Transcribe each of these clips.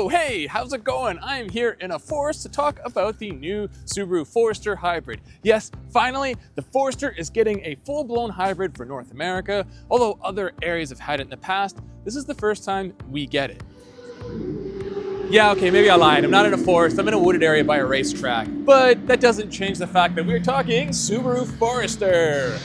Whoa, hey, how's it going? I am here in a forest to talk about the new Subaru Forester Hybrid. Yes, finally, the Forester is getting a full-blown hybrid for North America. Although other areas have had it in the past, this is the first time we get it. Yeah, okay, maybe I lied. I'm not in a forest, I'm in a wooded area by a racetrack. But that doesn't change the fact that we're talking Subaru Forester.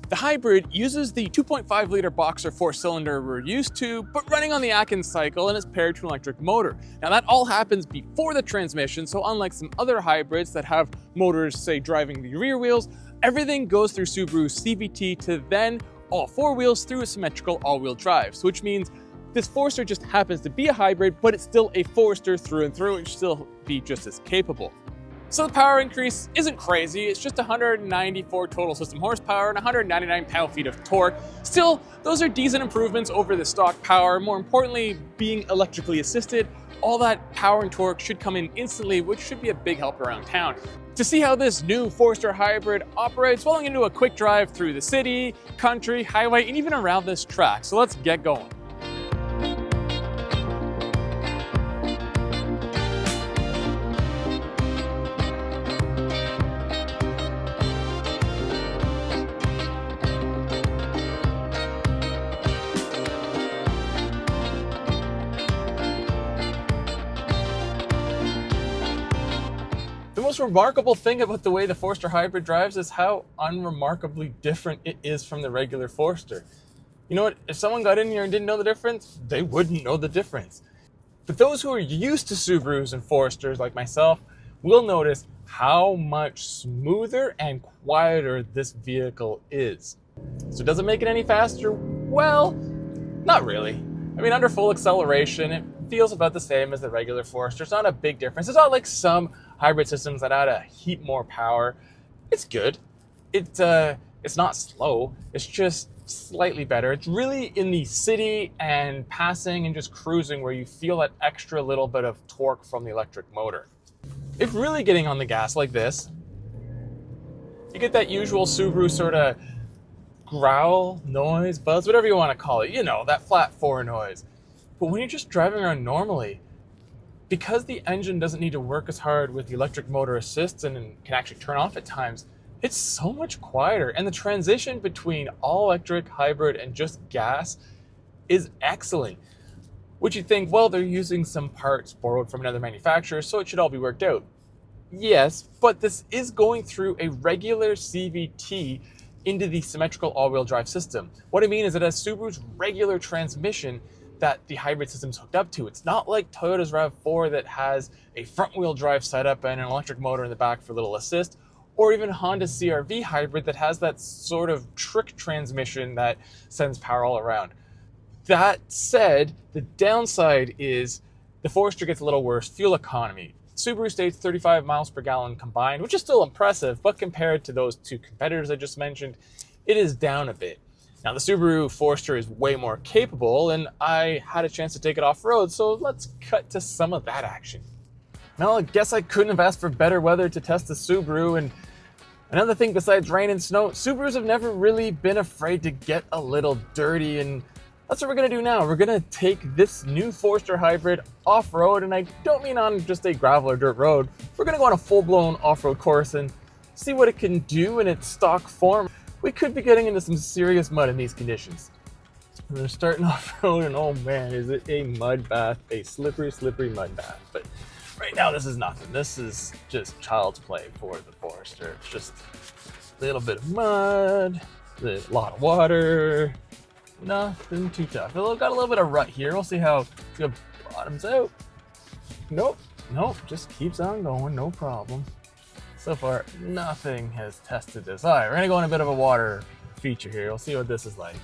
The hybrid uses the 2.5 liter boxer 4-cylinder we're used to, but running on the Atkins cycle and is paired to an electric motor. Now that all happens before the transmission, so unlike some other hybrids that have motors, say, driving the rear wheels, everything goes through Subaru's CVT to then all four wheels through a symmetrical all-wheel drive, so which means this Forester just happens to be a hybrid, but it's still a Forester through and through. It should still be just as capable. So the power increase isn't crazy, it's just 194 total system horsepower and 199 pound-feet of torque. Still, those are decent improvements over the stock power. More importantly, being electrically assisted, all that power and torque should come in instantly, which should be a big help around town. To see how this new Forester Hybrid operates, well, I'm gonna do a quick drive through the city, country, highway, and even around this track. So let's get going. The most remarkable thing about the way the Forester Hybrid drives is how unremarkably different it is from the regular Forester. You know what? If someone got in here and didn't know the difference, they wouldn't know the difference. But those who are used to Subarus and Foresters like myself will notice how much smoother and quieter this vehicle is. So does it make it any faster? Well, not really. I mean, under full acceleration, it feels about the same as the regular Forester. It's not a big difference. It's not like some hybrid systems that add a heap more power. It's good. It's not slow. It's just slightly better. It's really in the city and passing and just cruising where you feel that extra little bit of torque from the electric motor. If really getting on the gas like this, you get that usual Subaru sort of growl, noise, buzz, whatever you want to call it. You know, that flat 4 noise. But when you're just driving around normally, because the engine doesn't need to work as hard with the electric motor assist and can actually turn off at times, it's so much quieter. And the transition between all electric, hybrid, and just gas is excellent. Which you think, well, they're using some parts borrowed from another manufacturer, so it should all be worked out. Yes, but this is going through a regular CVT into the symmetrical all-wheel drive system. What I mean is it has Subaru's regular transmission that the hybrid system's hooked up to. It's not like Toyota's RAV4 that has a front-wheel drive setup and an electric motor in the back for a little assist, or even Honda's CR-V hybrid that has that sort of trick transmission that sends power all around. That said, the downside is the Forester gets a little worse fuel economy. Subaru states 35 miles per gallon combined, which is still impressive, but compared to those two competitors I just mentioned, it is down a bit. Now, the Subaru Forester is way more capable, and I had a chance to take it off-road, so let's cut to some of that action. Well, I guess I couldn't have asked for better weather to test the Subaru, and another thing besides rain and snow, Subarus have never really been afraid to get a little dirty, and that's what we're gonna do now. We're gonna take this new Forester Hybrid off-road, and I don't mean on just a gravel or dirt road. We're gonna go on a full-blown off-road course and see what it can do in its stock form. We could be getting into some serious mud in these conditions. We're starting off-road, and oh man, is it a mud bath, a slippery, slippery mud bath. But right now, this is nothing. This is just child's play for the Forester. It's just a little bit of mud, a lot of water, nothing too tough. Got a little bit of rut here. We'll see how it bottoms out. Nope, just keeps on going, no problem. So far, nothing has tested this. All right, we're gonna go on a bit of a water feature here. We'll see what this is like.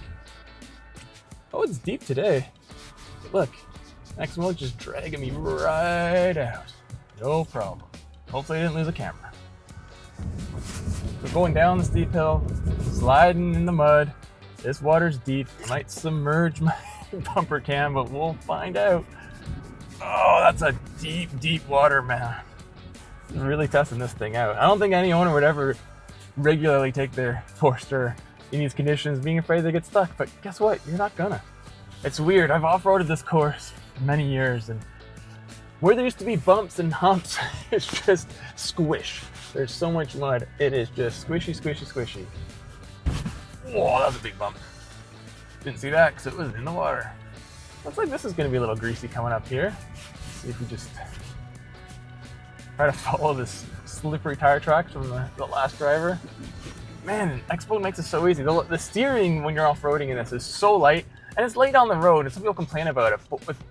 Oh, it's deep today. Look, next one just dragging me right out. No problem. Hopefully I didn't lose a camera. We're going down the steep hill, sliding in the mud. This water's deep. It might submerge my bumper cam, but we'll find out. Oh, that's a deep, deep water, man. Really testing this thing out. I don't think any owner would ever regularly take their Forester in these conditions, being afraid they get stuck, but guess what? You're not gonna. It's weird. I've off-roaded this course for many years, and Where there used to be bumps and humps, it's just squish. There's so much mud. It is just squishy, squishy, squishy. Whoa, that was a big bump. Didn't see that because it was in the water. Looks like this is going to be a little greasy coming up here. Let's see if we just try to follow this slippery tire tracks from the last driver. Man, Expo makes it so easy. The steering when you're off-roading in this is so light, and it's light on the road, and some people complain about it, but with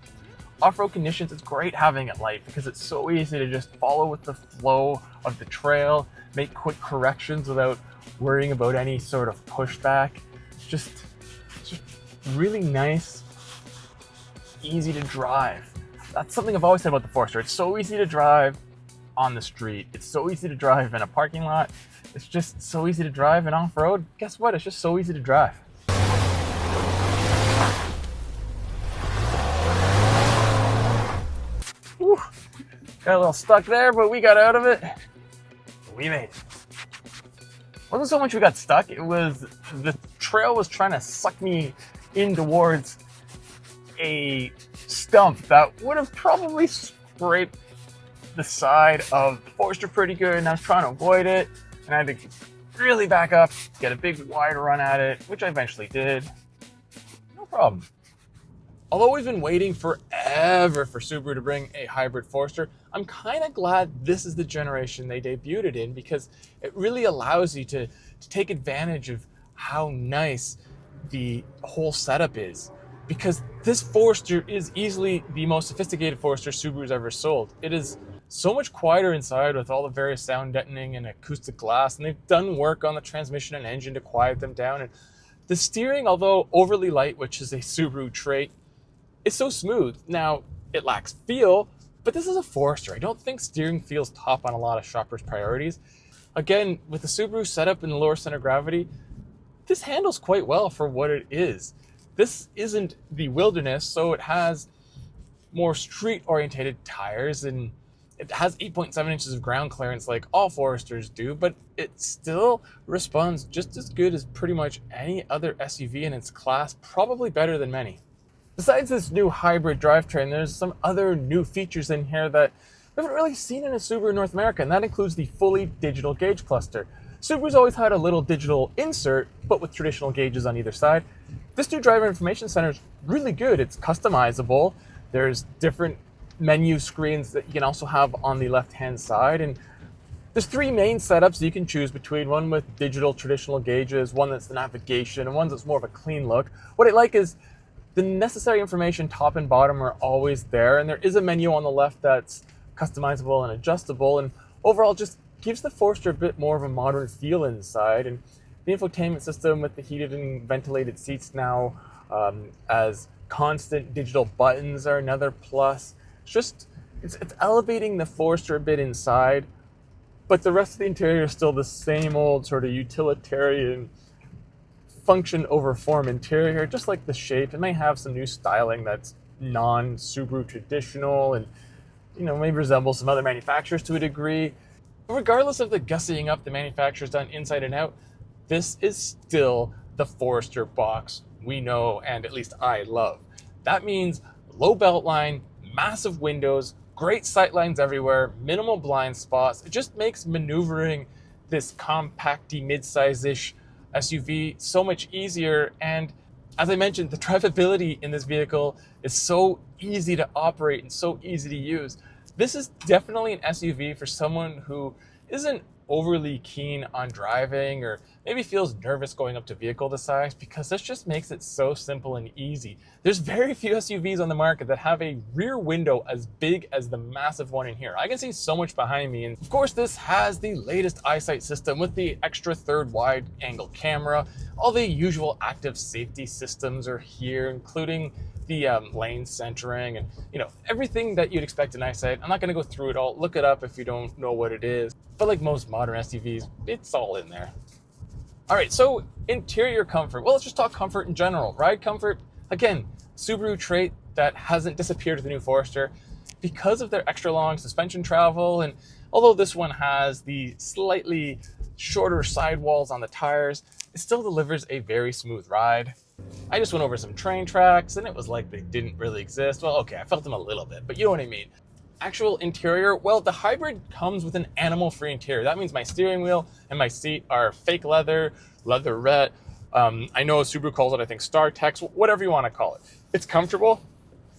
off-road conditions, it's great having it light because it's so easy to just follow with the flow of the trail, make quick corrections without worrying about any sort of pushback. It's just really nice, easy to drive. That's something I've always said about the Forester. It's so easy to drive on the street. It's so easy to drive in a parking lot. It's just so easy to drive and off-road. Guess what? It's just so easy to drive. Whew. Got a little stuck there, but we got out of it. We made it. Wasn't so much we got stuck, it was the trail was trying to suck me in towards a stump that would have probably scraped the side of the Forester pretty good, and I was trying to avoid it, and I had to really back up, get a big wide run at it, which I eventually did. No problem. Although we've been waiting forever for Subaru to bring a hybrid Forester, I'm kind of glad this is the generation they debuted it in, because it really allows you to take advantage of how nice the whole setup is. Because this Forester is easily the most sophisticated Forester Subaru's ever sold. It is so much quieter inside with all the various sound deadening and acoustic glass, and they've done work on the transmission and engine to quiet them down. And the steering, although overly light, which is a Subaru trait, is so smooth. Now, it lacks feel, but this is a Forester. I don't think steering feels top on a lot of shoppers' priorities. Again, with the Subaru setup and the lower center of gravity, this handles quite well for what it is. This isn't the Wilderness, so it has more street-orientated tires, and it has 8.7 inches of ground clearance like all Foresters do, but it still responds just as good as pretty much any other SUV in its class, probably better than many. Besides this new hybrid drivetrain, there's some other new features in here that we haven't really seen in a Subaru in North America, and that includes the fully digital gauge cluster. Subaru's always had a little digital insert, but with traditional gauges on either side. This new driver information center is really good. It's customizable. There's different menu screens that you can also have on the left-hand side, and there's three main setups you can choose between, one with digital traditional gauges, one that's the navigation, and one that's more of a clean look. What I like is the necessary information top and bottom are always there, and there is a menu on the left that's customizable and adjustable, and overall just gives the Forester a bit more of a modern feel inside. And the infotainment system with the heated and ventilated seats now, as constant digital buttons are another plus. It's elevating the Forester a bit inside, but the rest of the interior is still the same old sort of utilitarian function over form interior, just like the shape. It may have some new styling that's non-Subaru traditional and, maybe resembles some other manufacturers to a degree. But regardless of the gussying up the manufacturer's done inside and out, this is still the Forester box we know, and at least I love. That means low belt line, massive windows, great sight lines everywhere, minimal blind spots. It just makes maneuvering this compacty, mid-size-ish SUV so much easier. And as I mentioned, the drivability in this vehicle is so easy to operate and so easy to use. This is definitely an SUV for someone who isn't overly keen on driving or maybe feels nervous going up to vehicle this size, because this just makes it so simple and easy. There's very few SUVs on the market that have a rear window as big as the massive one in here. I can see so much behind me, and of course this has the latest eyesight system with the extra third wide angle camera. All the usual active safety systems are here, including the lane centering and everything that you'd expect in eyesight. I'm not going to go through it all. Look it up if you don't know what it is. But like most modern SUVs, it's all in there. All right, so interior comfort. Well, let's just talk comfort in general. Ride comfort, again, Subaru trait that hasn't disappeared with the new Forester because of their extra long suspension travel. And although this one has the slightly shorter sidewalls on the tires, it still delivers a very smooth ride. I just went over some train tracks and it was like they didn't really exist. Well, okay, I felt them a little bit, but you know what I mean. actual interior, well, the hybrid comes with an animal-free interior. That means my steering wheel and my seat are fake leather, leatherette. I know Subaru calls it, I think, StarTex, whatever you want to call it. It's comfortable.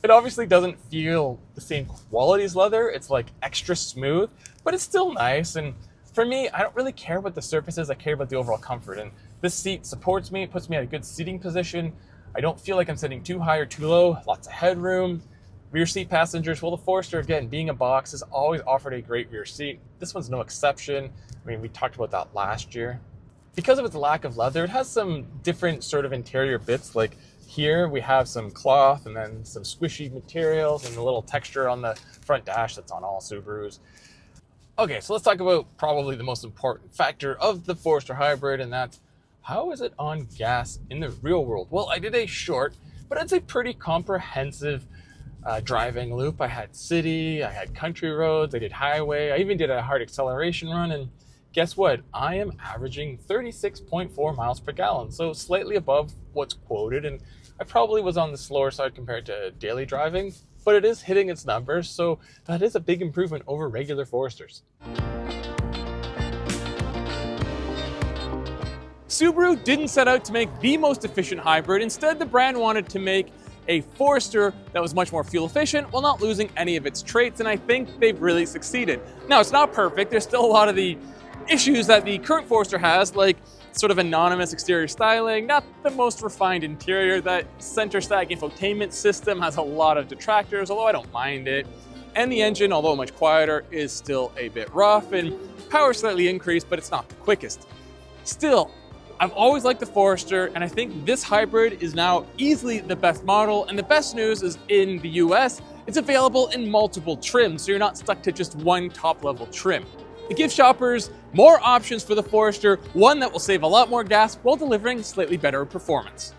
It obviously doesn't feel the same quality as leather. It's like extra smooth, but it's still nice. And for me, I don't really care what the surface is. I care about the overall comfort. And this seat supports me. It puts me at a good seating position. I don't feel like I'm sitting too high or too low. Lots of headroom. Rear seat passengers. Well, the Forester, again, being a box, has always offered a great rear seat. This one's no exception. I mean, we talked about that last year. Because of its lack of leather, it has some different sort of interior bits. Like here we have some cloth and then some squishy materials and a little texture on the front dash that's on all Subarus. Okay, so let's talk about probably the most important factor of the Forester Hybrid, and that's how is it on gas in the real world? Well, I did a short, but it's a pretty comprehensive driving loop. I had city, I had country roads, I did highway, I even did a hard acceleration run, and guess what? I am averaging 36.4 miles per gallon, so slightly above what's quoted, and I probably was on the slower side compared to daily driving, but it is hitting its numbers, so that is a big improvement over regular Foresters. Subaru didn't set out to make the most efficient hybrid. Instead, the brand wanted to make a Forester that was much more fuel efficient while not losing any of its traits, and I think they've really succeeded. Now, it's not perfect. There's still a lot of the issues that the current Forester has, like sort of anonymous exterior styling, not the most refined interior. That center stack infotainment system has a lot of detractors, although I don't mind it. And the engine, although much quieter, is still a bit rough, and power slightly increased, but it's not the quickest. Still, I've always liked the Forester, and I think this hybrid is now easily the best model, and the best news is in the US, it's available in multiple trims, so you're not stuck to just one top-level trim. It gives shoppers more options for the Forester, one that will save a lot more gas while delivering slightly better performance.